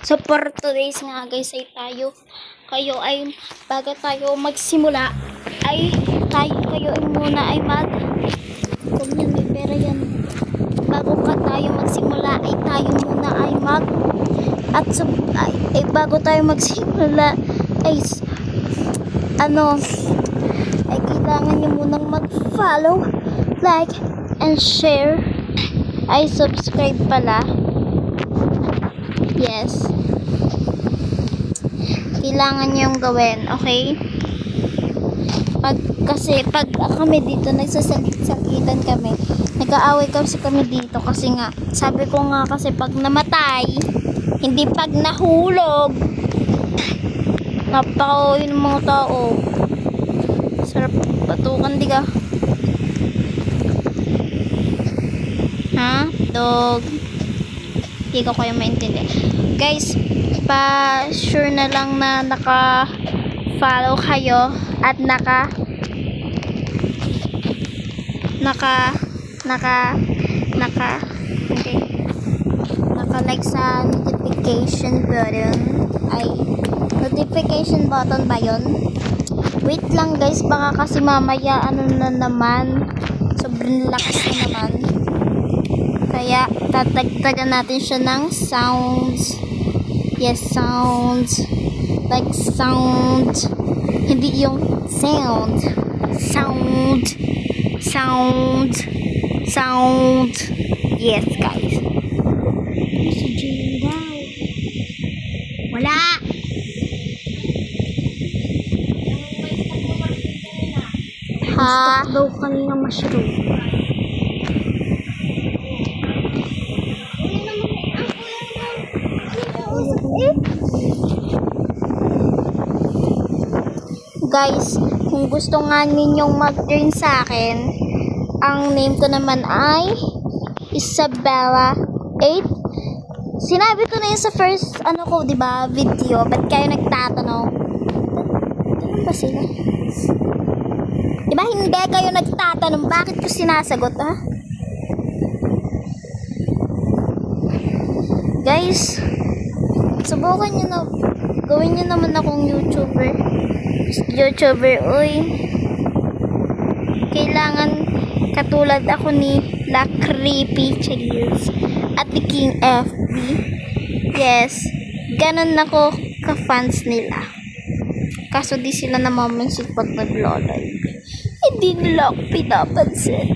So for today's nga guys ay bago tayo magsimula ay kayo ay muna ay kung yan may pera yan, tayo magsimula ay tayo muna ay bago tayo magsimula ay kailangan nyo munang mag-follow, like, and share. Ay subscribe pala. Yes. Kailangan niyong gawin, okay? Kasi pag kami dito nagsasakitan kami, nag-aaway kami dito kasi nga, sabi ko nga kasi pag namatay, hindi pag nahulog. Napaka-uwi ng mga tao. Sarap batukan, diga. Ha? Dog. Hindi ko kayo maintindihan. Guys, pa-sure na lang na naka-follow kayo at naka-like sa notification button. Ay, notification button ba yun? Wait lang guys, baka kasi mamaya na naman, sobrang lakas na naman. Kaya tatagtagan natin siya ng sounds. Yes, sounds. Like sound. Hindi yung sound. Sound. Yes, guys. Si Jane daw. Wala. Ha? Daw kanina mushroom. Guys, kung gusto nga ninyong mag-join sa akin, ang name ko naman ay Isabella 8. Sinabi ko na yun sa first diba, video. Ba't kayo nagtatanong? Tanong ba sila? Diba hindi kayo nagtatanong? Bakit ko sinasagot, ha? Guys, subukan nyo na, gawin nyo naman akong YouTuber. Uy. Kailangan katulad ako ni La Creepy Chills at the King FB. Yes, ganun ako ka-fans nila. Kaso di sila namamansik pag nag-live. Hindi nila ako pinapansin.